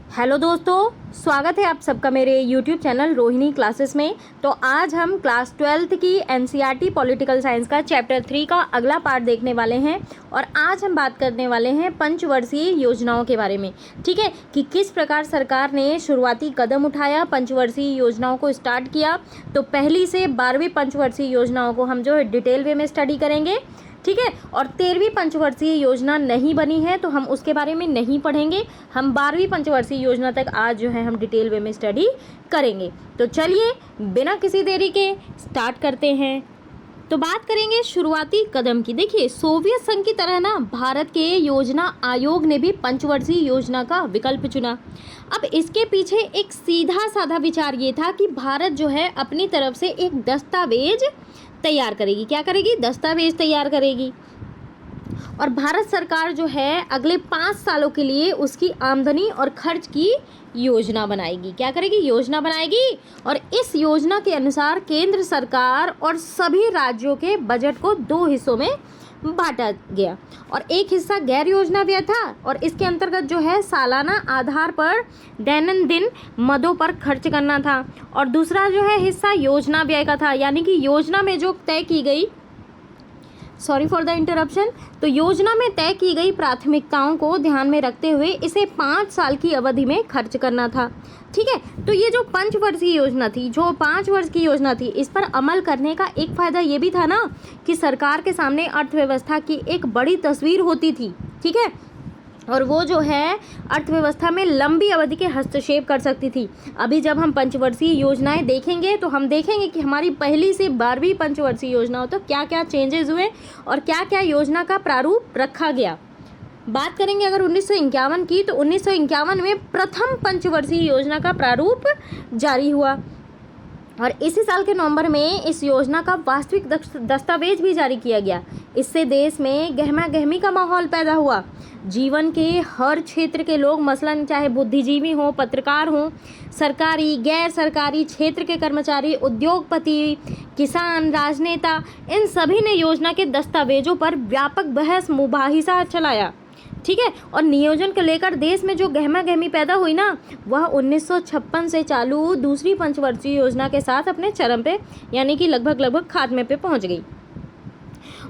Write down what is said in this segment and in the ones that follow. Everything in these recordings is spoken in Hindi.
हेलो दोस्तों, स्वागत है आप सबका मेरे YouTube चैनल रोहिणी क्लासेस में। तो आज हम क्लास 12th की NCERT पॉलिटिकल साइंस का चैप्टर 3 का अगला पार्ट देखने वाले हैं और आज हम बात करने वाले हैं पंचवर्षीय योजनाओं के बारे में। ठीक है, कि किस प्रकार सरकार ने शुरुआती कदम उठाया, पंचवर्षीय योजनाओं को स्टार्ट किया। तो पहली से 12वीं पंचवर्षीय योजनाओं को हम जो है डिटेल वे में स्टडी करेंगे। ठीक है, और 13वीं पंचवर्षीय योजना नहीं बनी है तो हम उसके बारे में नहीं पढ़ेंगे। हम 12वीं पंचवर्षीय योजना तक आज जो है हम डिटेल वे में स्टडी करेंगे। तो चलिए बिना किसी देरी के स्टार्ट करते हैं। तो बात करेंगे शुरुआती कदम की। देखिए, सोवियत संघ की तरह ना भारत के योजना आयोग ने भी पंचवर्षीय योजना का विकल्प चुना। अब इसके पीछे एक सीधा साधा विचार ये था कि भारत जो है अपनी तरफ से एक दस्तावेज तैयार करेगी। क्या करेगी? दस्तावेज तैयार करेगी। और भारत सरकार जो है अगले 5 सालों के लिए उसकी आमदनी और खर्च की योजना बनाएगी। क्या करेगी? योजना बनाएगी। और इस योजना के अनुसार केंद्र सरकार और सभी राज्यों के बजट को 2 हिस्सों में बांटा गया और एक हिस्सा गैर योजना व्यय था और इसके अंतर्गत जो है सालाना आधार पर दैनंदिन मदों पर खर्च करना था और दूसरा जो है हिस्सा योजना व्यय का था, यानी कि योजना में जो तय की गई, सॉरी फॉर द इंटरप्शन, तो योजना में तय की गई प्राथमिकताओं को ध्यान में रखते हुए इसे 5 साल की अवधि में खर्च करना था। ठीक है, तो ये जो पंचवर्षीय योजना थी, जो 5 वर्ष की योजना थी, इस पर अमल करने का एक फायदा ये भी था ना कि सरकार के सामने अर्थव्यवस्था की एक बड़ी तस्वीर होती थी। ठीक है, और वो जो है अर्थव्यवस्था में लंबी अवधि के हस्तक्षेप कर सकती थी। अभी जब हम पंचवर्षीय योजनाएं देखेंगे तो हम देखेंगे कि हमारी पहली से 12वीं पंचवर्षीय योजनाओं तक क्या क्या चेंजेस हुए और क्या क्या योजना का प्रारूप रखा गया। बात करेंगे अगर 1951 की, तो 1951 में प्रथम पंचवर्षीय योजना का प्रारूप जारी हुआ और इसी साल के नवंबर में इस योजना का वास्तविक दस्तावेज भी जारी किया गया। इससे देश में गहमा गहमी का माहौल पैदा हुआ। जीवन के हर क्षेत्र के लोग, मसलन चाहे बुद्धिजीवी हों, पत्रकार हों, सरकारी गैर सरकारी क्षेत्र के कर्मचारी, उद्योगपति, किसान, राजनेता, इन सभी ने योजना के दस्तावेजों पर व्यापक बहस मुबाहिसा चलाया। ठीक है, और नियोजन को लेकर देश में जो गहमा गहमी पैदा हुई ना, वह 1956 से चालू दूसरी पंचवर्षीय योजना के साथ अपने चरम पे, यानी कि लगभग खात्मे पे पहुंच गई।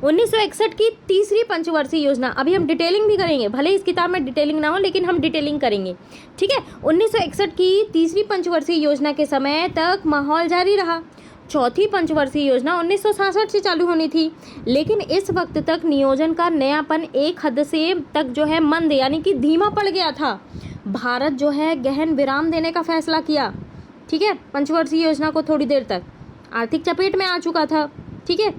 1961 की तीसरी पंचवर्षीय योजना, अभी हम डिटेलिंग भी करेंगे, भले इस किताब में डिटेलिंग ना हो लेकिन हम डिटेलिंग करेंगे। ठीक है, 1961 की तीसरी पंचवर्षीय योजना के समय तक माहौल जारी रहा। चौथी पंचवर्षीय योजना 1966 से चालू होनी थी, लेकिन इस वक्त तक नियोजन का नयापन एक हद से तक जो है मंद, यानी कि धीमा पड़ गया था। भारत जो है गहन विराम देने का फैसला किया। ठीक है, पंचवर्षीय योजना को थोड़ी देर तक आर्थिक चपेट में आ चुका था। ठीक है,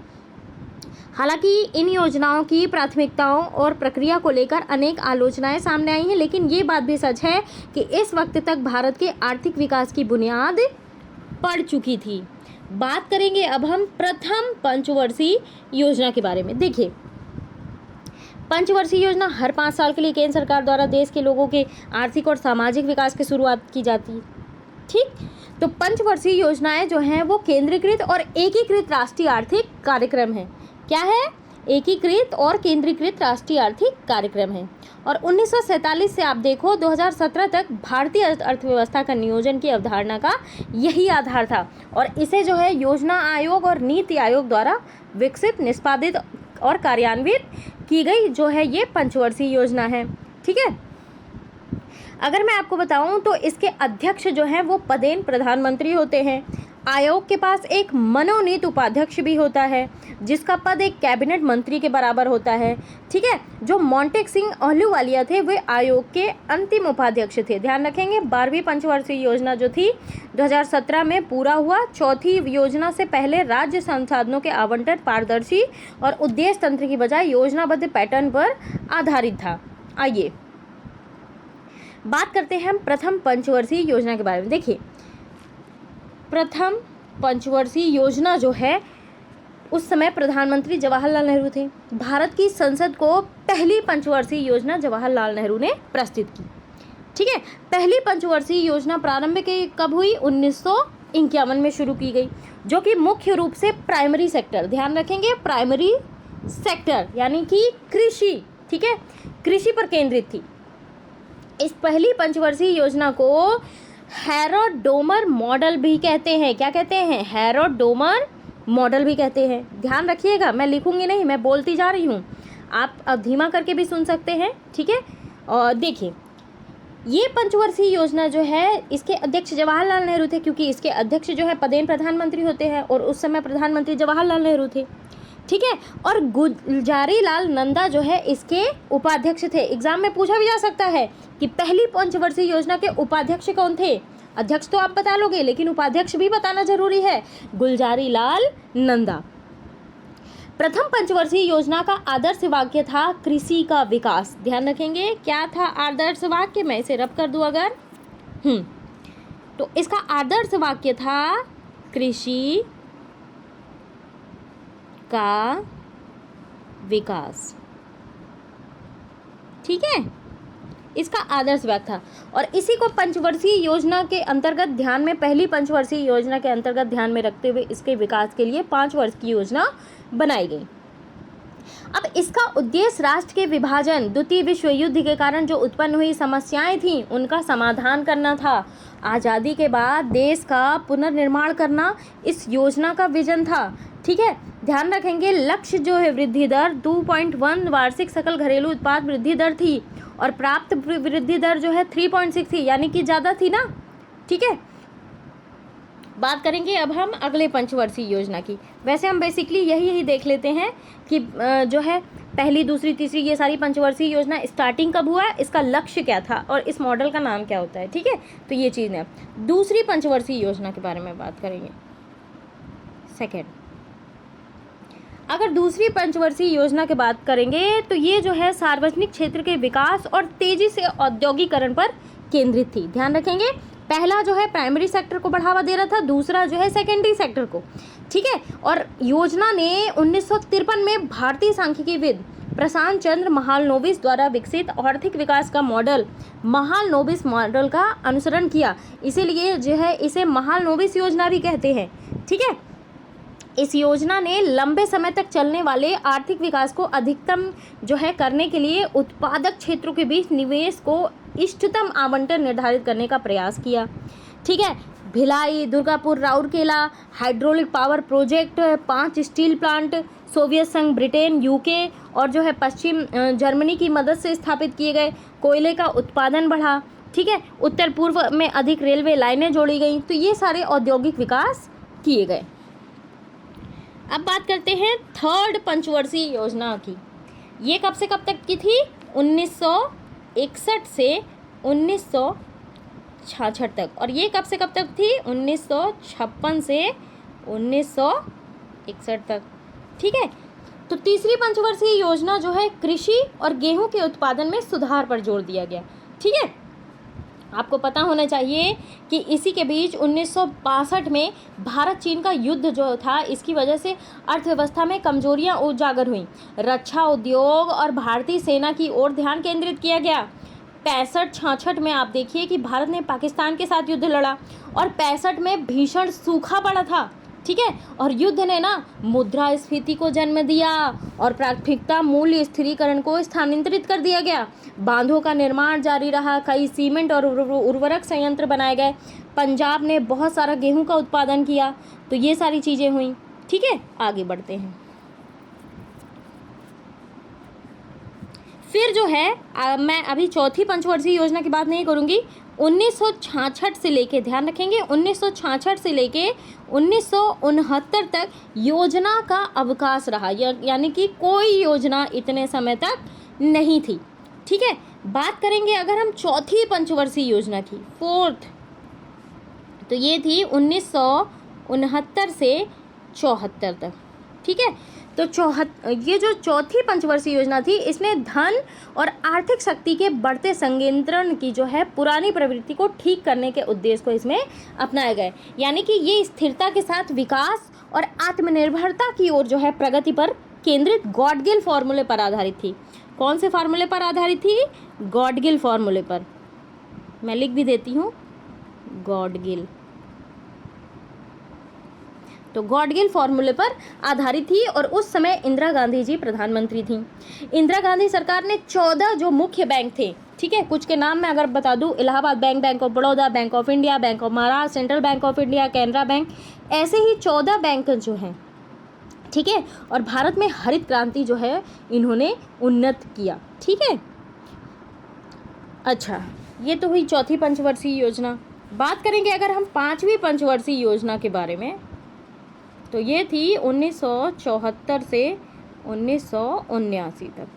हालांकि इन योजनाओं की प्राथमिकताओं और प्रक्रिया को लेकर अनेक आलोचनाएं सामने आई हैं, लेकिन ये बात भी सच है कि इस वक्त तक भारत के आर्थिक विकास की बुनियाद पड़ चुकी थी। बात करेंगे अब हम प्रथम पंचवर्षीय योजना के बारे में। देखिए, पंचवर्षीय योजना हर 5 साल के लिए केंद्र सरकार द्वारा देश के लोगों के आर्थिक और सामाजिक विकास की शुरुआत की जाती है। ठीक, तो पंचवर्षीय योजनाएं जो हैं वो केंद्रीकृत और एकीकृत राष्ट्रीय आर्थिक कार्यक्रम है। क्या है? एकीकृत और केंद्रीकृत राष्ट्रीय आर्थिक कार्यक्रम है। और 1947 से आप देखो 2017 तक भारतीय अर्थव्यवस्था का नियोजन की अवधारणा का यही आधार था और इसे जो है योजना आयोग और नीति आयोग द्वारा विकसित, निष्पादित और कार्यान्वित की गई जो है ये पंचवर्षीय योजना है। ठीक है, अगर मैं आपको बताऊं तो इसके अध्यक्ष जो हैं वो पदेन प्रधानमंत्री होते हैं। आयोग के पास एक मनोनीत उपाध्यक्ष भी होता है जिसका पद एक कैबिनेट मंत्री के बराबर होता है। ठीक है, जो मोंटेक सिंह अहलूवालिया थे वे आयोग के अंतिम उपाध्यक्ष थे। ध्यान रखेंगे, 12वीं पंचवर्षीय योजना जो थी 2017 में पूरा हुआ। चौथी योजना से पहले राज्य संसाधनों के आवंटन पारदर्शी और उद्देश्य तंत्र की बजाय योजनाबद्ध पैटर्न पर आधारित था। आइए बात करते हैं हम प्रथम पंचवर्षीय योजना के बारे में। देखिए, प्रथम पंचवर्षीय योजना जो है उस समय प्रधानमंत्री जवाहरलाल नेहरू थे। भारत की संसद को पहली पंचवर्षीय योजना जवाहरलाल नेहरू ने प्रस्तुत की। ठीक है, पहली पंचवर्षीय योजना प्रारंभ कब हुई? 1951 में शुरू की गई, जो कि मुख्य रूप से प्राइमरी सेक्टर, ध्यान रखेंगे प्राइमरी सेक्टर यानी कि कृषि, ठीक है, कृषि पर केंद्रित थी। इस पहली पंचवर्षीय योजना को हैरोड-डोमर मॉडल भी कहते हैं। क्या कहते हैं? हैरोड-डोमर मॉडल भी कहते हैं। ध्यान रखिएगा, मैं लिखूंगी नहीं, मैं बोलती जा रही हूँ, आप अब धीमा करके भी सुन सकते हैं, ठीक है। और देखिए, ये पंचवर्षीय योजना जो है, इसके अध्यक्ष जवाहरलाल नेहरू थे, क्योंकि इसके अध्यक्ष जो है पदेन प्रधानमंत्री होते हैं और उस समय प्रधानमंत्री जवाहरलाल नेहरू थे, ठीक है। और गुलजारी लाल नंदा जो है इसके उपाध्यक्ष थे। एग्जाम में पूछा भी जा सकता है कि पहली पंचवर्षीय योजना के उपाध्यक्ष कौन थे। अध्यक्ष तो आप बता लोगे, लेकिन उपाध्यक्ष भी बताना जरूरी है। गुलजारी लाल नंदा। प्रथम पंचवर्षीय योजना का आदर्श वाक्य था कृषि का विकास। ध्यान रखेंगे, क्या था आदर्श वाक्य? मैं इसे रब कर दूं अगर, तो इसका आदर्श वाक्य था कृषि का विकास, ठीक है, इसका आदर्श वाक्य था। और इसी को पंचवर्षीय योजना के अंतर्गत ध्यान में, पहली पंचवर्षीय योजना के अंतर्गत ध्यान में रखते हुए इसके विकास के लिए 5 वर्ष की योजना बनाई गई। अब इसका उद्देश्य राष्ट्र के विभाजन, द्वितीय विश्व युद्ध के कारण जो उत्पन्न हुई समस्याएं थी उनका समाधान करना था। आज़ादी के बाद देश का पुनर्निर्माण करना इस योजना का विजन था, ठीक है। ध्यान रखेंगे, लक्ष्य जो है वृद्धि दर 2.1 वार्षिक सकल घरेलू उत्पाद वृद्धि दर थी और प्राप्त वृद्धि दर जो है 3.6 थी, यानी कि ज़्यादा थी ना, ठीक है। बात करेंगे अब हम अगले पंचवर्षीय योजना की। वैसे हम बेसिकली यही देख लेते हैं कि जो है पहली, दूसरी, तीसरी, ये सारी पंचवर्षीय योजना स्टार्टिंग कब हुआ, इसका लक्ष्य क्या था और इस मॉडल का नाम क्या होता है, ठीक है। तो ये चीज़ है। दूसरी पंचवर्षीय योजना के बारे में बात करेंगे। सेकेंड, अगर दूसरी पंचवर्षीय योजना की बात करेंगे तो ये जो है सार्वजनिक क्षेत्र के विकास और तेजी से औद्योगिकरण पर केंद्रित थी। ध्यान रखेंगे, पहला जो है प्राइमरी सेक्टर को बढ़ावा दे रहा था, दूसरा जो है सेकेंडरी सेक्टर को, ठीक है। और योजना ने 1953 में भारतीय सांख्यिकीविद प्रशांत चंद्र महालनोबिस द्वारा विकसित आर्थिक विकास का मॉडल महालनोबिस मॉडल का अनुसरण किया, इसीलिए जो है इसे महालनोबिस योजना भी कहते हैं, ठीक है। इस योजना ने लंबे समय तक चलने वाले आर्थिक विकास को अधिकतम जो है करने के लिए उत्पादक क्षेत्रों के बीच निवेश को इष्टतम आवंटन निर्धारित करने का प्रयास किया, ठीक है। Bhilai, Durgapur, Rourkela hydraulic power project, 5 steel plant Soviet संघ, ब्रिटेन, यूके और जो है पश्चिम जर्मनी की मदद से स्थापित किए गए। कोयले का उत्पादन बढ़ा, ठीक है। उत्तर पूर्व में अधिक रेलवे लाइनें जोड़ी गई। तो ये सारे औद्योगिक विकास किए गए। अब बात करते हैं थर्ड पंचवर्षीय योजना की। ये कब से कब तक की थी? 1961 से 1966 तक। और ये कब से कब तक थी? 1956 से 1961 तक, ठीक है। तो तीसरी पंचवर्षीय योजना जो है कृषि और गेहूं के उत्पादन में सुधार पर जोर दिया गया, ठीक है। आपको पता होना चाहिए कि इसी के बीच 1962 में भारत चीन का युद्ध जो था, इसकी वजह से अर्थव्यवस्था में कमजोरियां उजागर हुई। रक्षा उद्योग और भारतीय सेना की ओर ध्यान केंद्रित किया गया। 65-66 में आप देखिए कि भारत ने पाकिस्तान के साथ युद्ध लड़ा और 65 में भीषण सूखा पड़ा था, ठीक है। और युद्ध ने ना मुद्रास्फीति को जन्म दिया और प्राथमिकता मूल्य स्थिरीकरण को स्थानांतरित कर दिया गया। बांधों का निर्माण जारी रहा, कई सीमेंट और उर्वरक संयंत्र बनाए गए। पंजाब ने बहुत सारा गेहूं का उत्पादन किया। तो ये सारी चीज़ें हुई, ठीक है। आगे बढ़ते हैं। फिर जो है मैं अभी चौथी पंचवर्षीय योजना की बात नहीं करूंगी। 1966 से लेके, ध्यान रखेंगे, 1966 से लेके 1969 तक योजना का अवकाश रहा, यानी कि कोई योजना इतने समय तक नहीं थी, ठीक है। बात करेंगे अगर हम चौथी पंचवर्षीय योजना की, फोर्थ, तो ये थी 1969 से 74 तक, ठीक है। तो ये जो चौथी पंचवर्षीय योजना थी, इसने धन और आर्थिक शक्ति के बढ़ते संकेंद्रण की जो है पुरानी प्रवृत्ति को ठीक करने के उद्देश्य को इसमें अपनाए गए। यानी कि ये स्थिरता के साथ विकास और आत्मनिर्भरता की ओर जो है प्रगति पर केंद्रित गॉडगिल फॉर्मूले पर आधारित थी। कौन से फार्मूले पर आधारित थी? गॉडगिल फॉर्मूले पर। मैं लिख भी देती हूँ, गॉडगिल। तो गॉडगिल फॉर्मूले पर आधारित थी और उस समय इंदिरा गांधी जी प्रधानमंत्री थी। इंदिरा गांधी सरकार ने 14 जो मुख्य बैंक थे, ठीक है, कुछ के नाम मैं अगर बता दूं, Allahabad bank, bank of Baroda, bank of India, bank of Maharashtra, central bank of India, Canara bank, ऐसे ही 14 बैंक जो हैं, ठीक है। और भारत में हरित क्रांति जो है इन्होंने उन्नत किया, ठीक है। अच्छा, ये तो हुई चौथी पंचवर्षीय योजना। बात करेंगे अगर हम पांचवी पंचवर्षीय योजना के बारे में, तो ये थी 1974 से 1979 तक,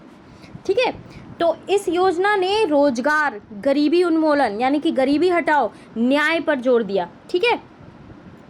ठीक है। तो इस योजना ने रोजगार, गरीबी उन्मूलन यानी कि गरीबी हटाओ, न्याय पर जोर दिया, ठीक है।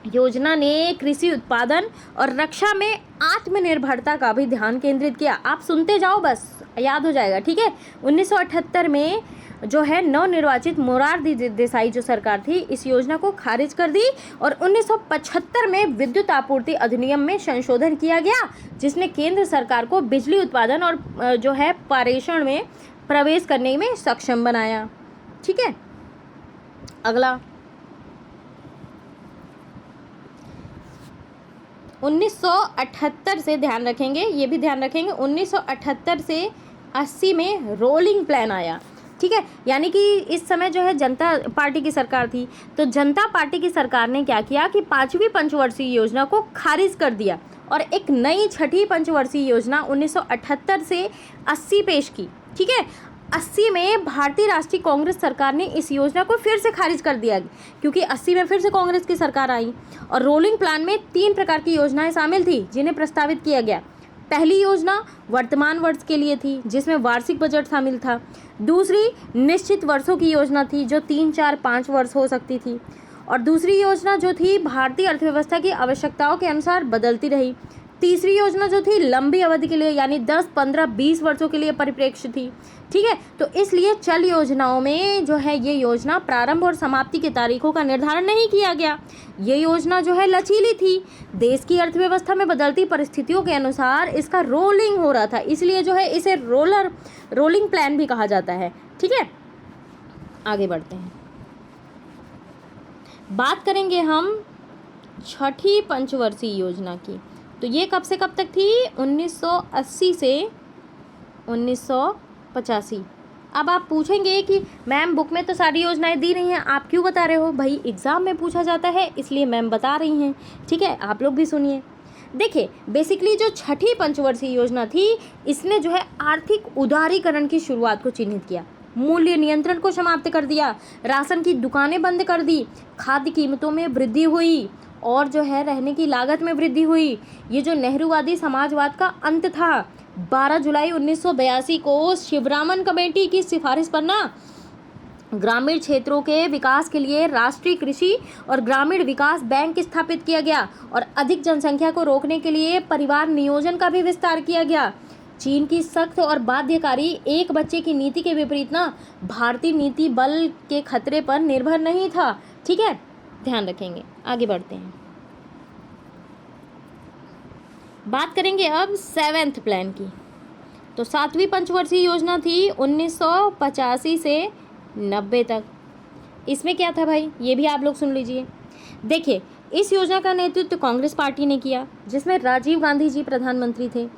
योजना ने कृषि उत्पादन और रक्षा में आत्मनिर्भरता का भी ध्यान केंद्रित किया। आप सुनते जाओ, बस याद हो जाएगा, ठीक है। 1978 में जो है नवनिर्वाचित मोरारजी देसाई जो सरकार थी, इस योजना को खारिज कर दी और 1975 में विद्युत आपूर्ति अधिनियम में संशोधन किया गया, जिसने केंद्र सरकार को बिजली उत्पादन और जो है पारेषण में प्रवेश करने में सक्षम बनाया, ठीक है। अगला 1978 से ध्यान रखेंगे, ये भी ध्यान रखेंगे, 1978 से 80 में रोलिंग प्लान आया, ठीक है। यानी कि इस समय जो है जनता पार्टी की सरकार थी, तो जनता पार्टी की सरकार ने क्या किया कि पांचवी पंचवर्षीय योजना को खारिज कर दिया और एक नई छठी पंचवर्षीय योजना 1978 से 80 पेश की, ठीक है। 80 में भारतीय राष्ट्रीय कांग्रेस सरकार ने इस योजना को फिर से खारिज कर दिया, क्योंकि 80 में फिर से कांग्रेस की सरकार आई और रोलिंग प्लान में 3 प्रकार की योजनाएं शामिल थी जिन्हें प्रस्तावित किया गया। पहली योजना वर्तमान वर्ष के लिए थी, जिसमें वार्षिक बजट शामिल था। दूसरी निश्चित वर्षों की योजना थी, जो 3, 4, 5 वर्ष हो सकती थी। और दूसरी योजना जो थी भारतीय अर्थव्यवस्था की आवश्यकताओं के अनुसार बदलती रही। तीसरी योजना जो थी लंबी अवधि के लिए यानी 10, 15, 20 वर्षों के लिए परिप्रेक्ष्य थी, ठीक है। तो इसलिए चल योजनाओं में जो है ये योजना प्रारंभ और समाप्ति की तारीखों का निर्धारण नहीं किया गया। ये योजना जो है लचीली थी, देश की अर्थव्यवस्था में बदलती परिस्थितियों के अनुसार इसका रोलिंग हो रहा था, इसलिए जो है इसे रोलिंग प्लान भी कहा जाता है, ठीक है। आगे बढ़ते हैं, बात करेंगे हम छठी पंचवर्षीय योजना की। तो ये कब से कब तक थी? 1980 से 1985। अब आप पूछेंगे कि मैम बुक में तो सारी योजनाएं दी रही हैं, आप क्यों बता रहे हो? भाई एग्ज़ाम में पूछा जाता है इसलिए मैम बता रही हैं, ठीक है। आप लोग भी सुनिए। देखिए, बेसिकली जो छठी पंचवर्षीय योजना थी, इसने जो है आर्थिक उदारीकरण की शुरुआत को चिन्हित किया, मूल्य नियंत्रण को समाप्त कर दिया, राशन की दुकानें बंद कर दी, खाद्य कीमतों में वृद्धि हुई और जो है रहने की लागत में वृद्धि हुई। ये जो नेहरूवादी समाजवाद का अंत था, 12 जुलाई 1982 को शिवरामन कमेटी की सिफारिश पर ना ग्रामीण क्षेत्रों के विकास के लिए राष्ट्रीय कृषि और ग्रामीण विकास बैंक स्थापित किया गया और अधिक जनसंख्या को रोकने के लिए परिवार नियोजन का भी विस्तार किया गया। चीन की सख्त और बाध्यकारी एक बच्चे की नीति के विपरीत ना भारतीय नीति बल के खतरे पर निर्भर नहीं था, ठीक है, ध्यान रखेंगे। आगे बढ़ते हैं, बात करेंगे अब 7th प्लान की। तो 7वीं पंचवर्षीय योजना थी 1985 से 90 तक। इसमें क्या था भाई, ये भी आप लोग सुन लीजिए। देखिए, इस योजना का नेतृत्व कांग्रेस पार्टी ने किया, जिसमें राजीव गांधी जी प्रधानमंत्री थे।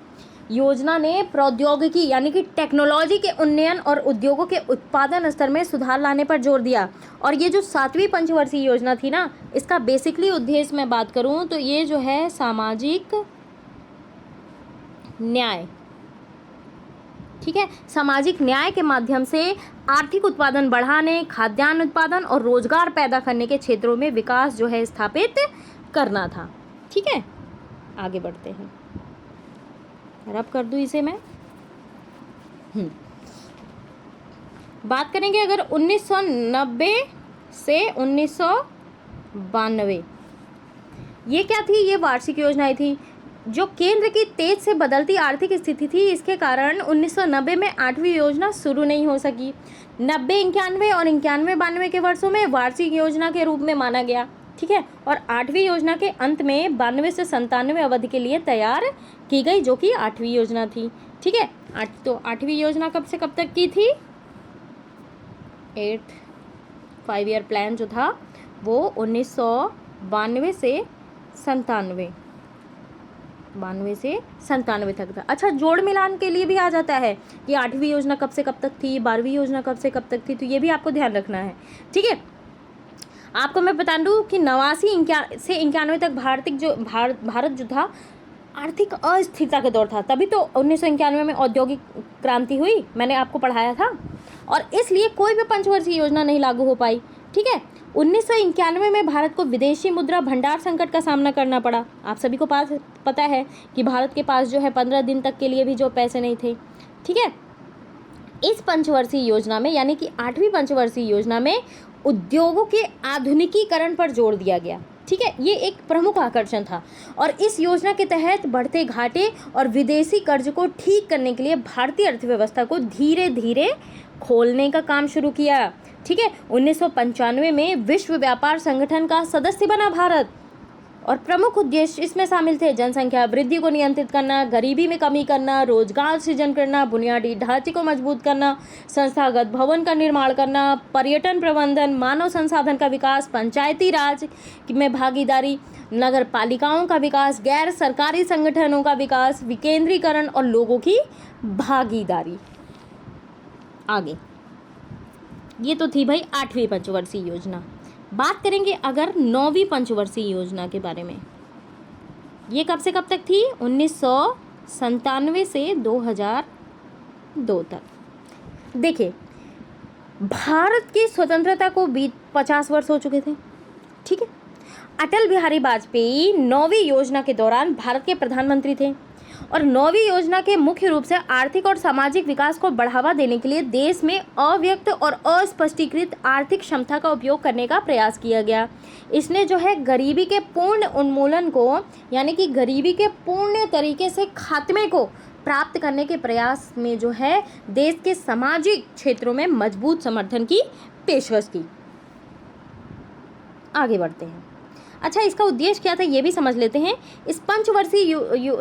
योजना ने प्रौद्योगिकी यानी कि टेक्नोलॉजी के उन्नयन और उद्योगों के उत्पादन स्तर में सुधार लाने पर जोर दिया। और ये जो 7वीं पंचवर्षीय योजना थी ना, इसका बेसिकली उद्देश्य मैं बात करूं तो ये जो है सामाजिक न्याय, ठीक है, सामाजिक न्याय के माध्यम से आर्थिक उत्पादन बढ़ाने, खाद्यान्न उत्पादन और रोजगार पैदा करने के क्षेत्रों में विकास जो है स्थापित करना था, ठीक है। आगे बढ़ते हैं, रब कर दूं इसे मैं। बात करेंगे अगर 1990 से 1992, ये क्या थी? ये वार्षिक योजनाएं थी। जो केंद्र की तेज से बदलती आर्थिक स्थिति थी, इसके कारण 1990 में 8वीं योजना शुरू नहीं हो सकी। 90, 91 और 91-92 के वर्षों में वार्षिक योजना के रूप में माना गया, ठीक है। और 8वीं योजना के अंत में 92 से 97 अवधि के लिए तैयार की गई, जो कि 8वीं योजना थी, ठीक है। तो 8वीं योजना कब से कब तक की थी? 8th 5 ईयर प्लान जो था वो 1992 से 97, 92 से 97 तक था। अच्छा, जोड़ मिलान के लिए भी आ जाता है कि 8वीं योजना कब से कब तक थी, 12वीं योजना कब से कब तक थी, तो ये भी आपको ध्यान रखना है। ठीक है, आपको मैं बता दूं कि 89 से 91 तक भारत जो था आर्थिक अस्थिरता के दौर था, तभी तो 1991 में औद्योगिक क्रांति हुई, मैंने आपको पढ़ाया था, और इसलिए कोई भी पंचवर्षीय योजना नहीं लागू हो पाई। ठीक है, 1991 में भारत को विदेशी मुद्रा भंडार संकट का सामना करना पड़ा। आप सभी को पता है कि भारत के पास जो है 15 दिन तक के लिए भी जो पैसे नहीं थे। ठीक है, इस पंचवर्षीय योजना में यानी कि 8वीं पंचवर्षीय योजना में उद्योगों के आधुनिकीकरण पर जोर दिया गया। ठीक है, ये एक प्रमुख आकर्षण था, और इस योजना के तहत बढ़ते घाटे और विदेशी कर्ज को ठीक करने के लिए भारतीय अर्थव्यवस्था को धीरे धीरे खोलने का काम शुरू किया। ठीक है, 1995 में विश्व व्यापार संगठन का सदस्य बना भारत, और प्रमुख उद्देश्य इसमें शामिल थे जनसंख्या वृद्धि को नियंत्रित करना, गरीबी में कमी करना, रोजगार सृजन करना, बुनियादी ढांचे को मजबूत करना, संस्थागत भवन का निर्माण करना, पर्यटन प्रबंधन, मानव संसाधन का विकास, पंचायती राज में भागीदारी, नगर पालिकाओं का विकास, गैर सरकारी संगठनों का विकास, विकेंद्रीकरण और लोगों की भागीदारी। आगे ये तो थी भाई 8वीं पंचवर्षीय योजना। बात करेंगे अगर 9वीं पंचवर्षीय योजना के बारे में। ये कब से कब तक थी? 1997 से 2002 तक। देखिए, भारत की स्वतंत्रता को 50 वर्ष हो चुके थे। ठीक है, अटल बिहारी वाजपेयी 9वीं योजना के दौरान भारत के प्रधानमंत्री थे, और 9वीं योजना के मुख्य रूप से आर्थिक और सामाजिक विकास को बढ़ावा देने के लिए देश में अव्यक्त और अस्पष्टीकृत आर्थिक क्षमता का उपयोग करने का प्रयास किया गया। इसने जो है गरीबी के पूर्ण उन्मूलन को यानी कि गरीबी के पूर्ण तरीके से खात्मे को प्राप्त करने के प्रयास में जो है देश के सामाजिक क्षेत्रों में मजबूत समर्थन की पेशकश की। आगे बढ़ते हैं। अच्छा, इसका उद्देश्य क्या था ये भी समझ लेते हैं। इस पंचवर्षीय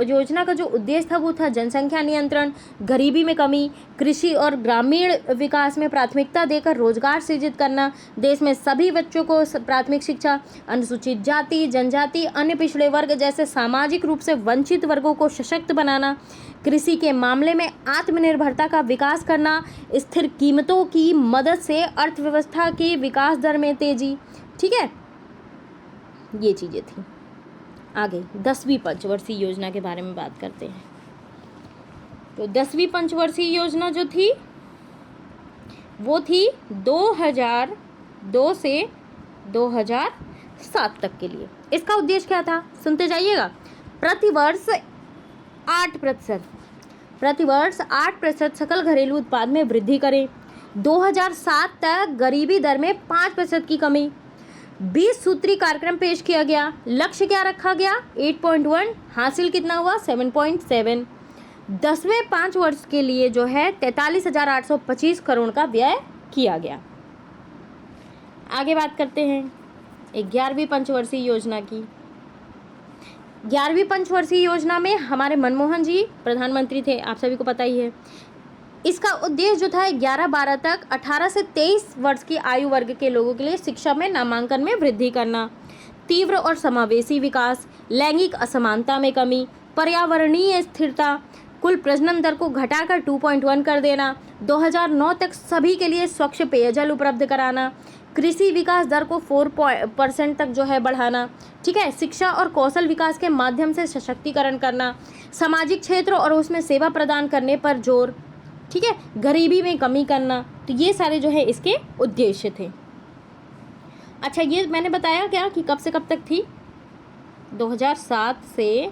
योजना का जो उद्देश्य था वो था जनसंख्या नियंत्रण, गरीबी में कमी, कृषि और ग्रामीण विकास में प्राथमिकता देकर रोजगार सृजित करना, देश में सभी बच्चों को प्राथमिक शिक्षा, अनुसूचित जाति, जनजाति, अन्य पिछड़े वर्ग जैसे सामाजिक रूप से वंचित वर्गों को सशक्त बनाना, कृषि के मामले में आत्मनिर्भरता का विकास करना, स्थिर कीमतों की मदद से अर्थव्यवस्था की विकास दर में तेजी। ठीक है, ये चीज़ें थी। आगे 10वीं पंचवर्षीय योजना के बारे में बात करते हैं। तो 10वीं पंचवर्षीय योजना जो थी वो थी 2002 से 2007 तक के लिए। इसका उद्देश्य क्या था सुनते जाइएगा। प्रतिवर्ष 8% सकल घरेलू उत्पाद में वृद्धि करें। 2007 तक गरीबी दर में 5% की कमी। 20 सूत्री कार्यक्रम पेश किया गया। लक्ष्य क्या रखा गया? 8.1, हासिल कितना हुआ? 7.7। 10वें 5 वर्ष के लिए जो है 43,825 करोड़ का व्यय किया गया। आगे बात करते हैं 11वीं पंचवर्षीय योजना की। 11वीं पंचवर्षीय योजना में हमारे मनमोहन जी प्रधानमंत्री थे, आप सभी को पता ही है। इसका उद्देश्य जो था 11-12 तक 18 से 23 वर्ष की आयु वर्ग के लोगों के लिए शिक्षा में नामांकन में वृद्धि करना, तीव्र और समावेशी विकास, लैंगिक असमानता में कमी, पर्यावरणीय स्थिरता, कुल प्रजनन दर को घटाकर 2.1 कर देना, 2009 तक सभी के लिए स्वच्छ पेयजल उपलब्ध कराना, कृषि विकास दर को 4% तक जो है बढ़ाना। ठीक है, शिक्षा और कौशल विकास के माध्यम से सशक्तिकरण करना, सामाजिक क्षेत्र और उसमें सेवा प्रदान करने पर जोर। ठीक है, गरीबी में कमी करना। तो ये सारे जो है इसके उद्देश्य थे। अच्छा, ये मैंने बताया क्या कि कब से कब तक थी? 2007 से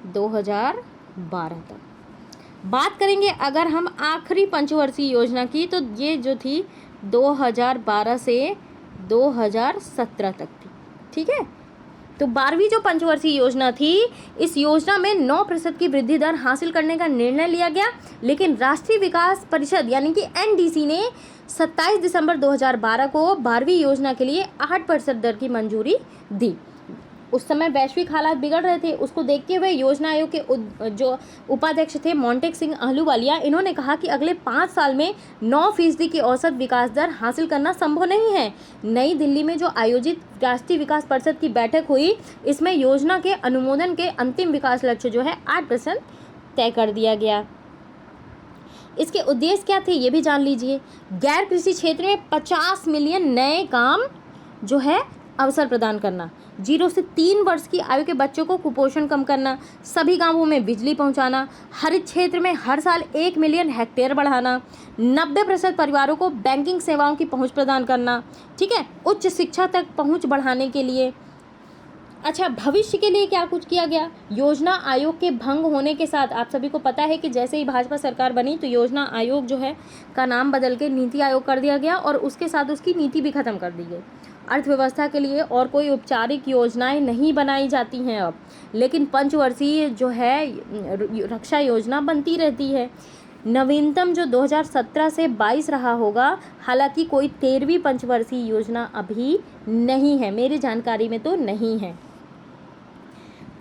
2012 तक। बात करेंगे अगर हम आखिरी पंचवर्षीय योजना की, तो ये जो थी 2012 से 2017 तक थी। ठीक है, तो 12वीं जो पंचवर्षीय योजना थी, इस योजना में 9% की वृद्धि दर हासिल करने का निर्णय लिया गया, लेकिन राष्ट्रीय विकास परिषद यानी कि NDC ने 27 दिसंबर 2012 को 12वीं योजना के लिए 8% दर की मंजूरी दी। उस समय वैश्विक हालात बिगड़ रहे थे, उसको देखते हुए योजना आयोग के जो उपाध्यक्ष थे मोंटेक सिंह अहलूवालिया, इन्होंने कहा कि अगले 5 साल में 9% की औसत विकास दर हासिल करना संभव नहीं है। नई दिल्ली में जो आयोजित राष्ट्रीय विकास परिषद की बैठक हुई, इसमें योजना के अनुमोदन के अंतिम विकास लक्ष्य जो है 8% तय कर दिया गया। इसके उद्देश्य क्या थे ये भी जान लीजिए। गैर कृषि क्षेत्र में 50 मिलियन नए काम जो है अवसर प्रदान करना, 0 से 3 वर्ष की आयु के बच्चों को कुपोषण कम करना, सभी गांवों में बिजली पहुंचाना, हरित क्षेत्र में हर साल 1 मिलियन हेक्टेयर बढ़ाना, 90% परिवारों को बैंकिंग सेवाओं की पहुंच प्रदान करना, ठीक है, उच्च शिक्षा तक पहुंच बढ़ाने के लिए। अच्छा, भविष्य के लिए क्या कुछ किया गया। योजना आयोग के भंग होने के साथ आप सभी को पता है कि जैसे ही भाजपा सरकार बनी तो योजना आयोग जो है का नाम बदल के नीति आयोग कर दिया गया और उसके साथ उसकी नीति भी खत्म कर दी गई। अर्थव्यवस्था के लिए और कोई औपचारिक योजनाएं नहीं बनाई जाती हैं अब, लेकिन पंचवर्षीय जो है रक्षा योजना बनती रहती है। नवीनतम जो 2017 से 22 रहा होगा, हालांकि कोई 13वीं पंचवर्षीय योजना अभी नहीं है, मेरी जानकारी में तो नहीं है।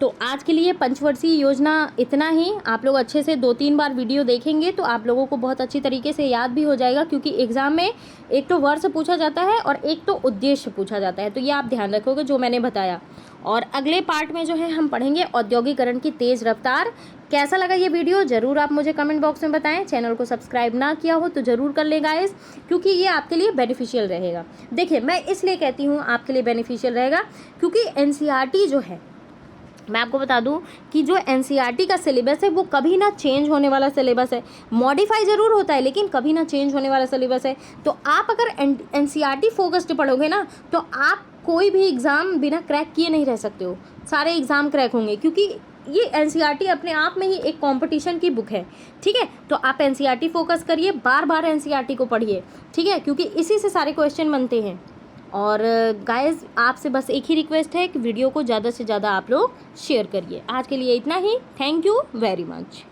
तो आज के लिए पंचवर्षीय योजना इतना ही। आप लोग अच्छे से 2-3 बार वीडियो देखेंगे तो आप लोगों को बहुत अच्छी तरीके से याद भी हो जाएगा, क्योंकि एग्ज़ाम में एक तो वर्ष पूछा जाता है और एक तो उद्देश्य पूछा जाता है, तो ये आप ध्यान रखोगे जो मैंने बताया। और अगले पार्ट में जो है हम पढ़ेंगे औद्योगिकरण की तेज़ रफ्तार। कैसा लगा ये वीडियो ज़रूर आप मुझे कमेंट बॉक्स में बताएं। चैनल को सब्सक्राइब ना किया हो तो ज़रूर कर लें गाइस, क्योंकि ये आपके लिए बेनिफिशियल रहेगा। देखिए, मैं इसलिए कहती हूँ आपके लिए बेनिफिशियल रहेगा क्योंकि एनसीईआरटी जो है, मैं आपको बता दूं कि जो एनसीईआरटी का सिलेबस है वो कभी ना चेंज होने वाला सिलेबस है। मॉडिफाई ज़रूर होता है लेकिन कभी ना चेंज होने वाला सिलेबस है। तो आप अगर एनसीईआरटी फोकस्ड पढ़ोगे ना तो आप कोई भी एग्ज़ाम बिना क्रैक किए नहीं रह सकते हो। सारे एग्ज़ाम क्रैक होंगे, क्योंकि ये एनसीईआरटी अपने आप में ही एक कंपटीशन की बुक है, ठीक है। तो आप एनसीईआरटी फोकस करिए, बार बार एनसीईआरटी को पढ़िए, ठीक है, क्योंकि इसी से सारे क्वेश्चन बनते हैं। और गाइस, आपसे बस एक ही रिक्वेस्ट है कि वीडियो को ज़्यादा से ज़्यादा आप लोग शेयर करिए। आज के लिए इतना ही। Thank you very much.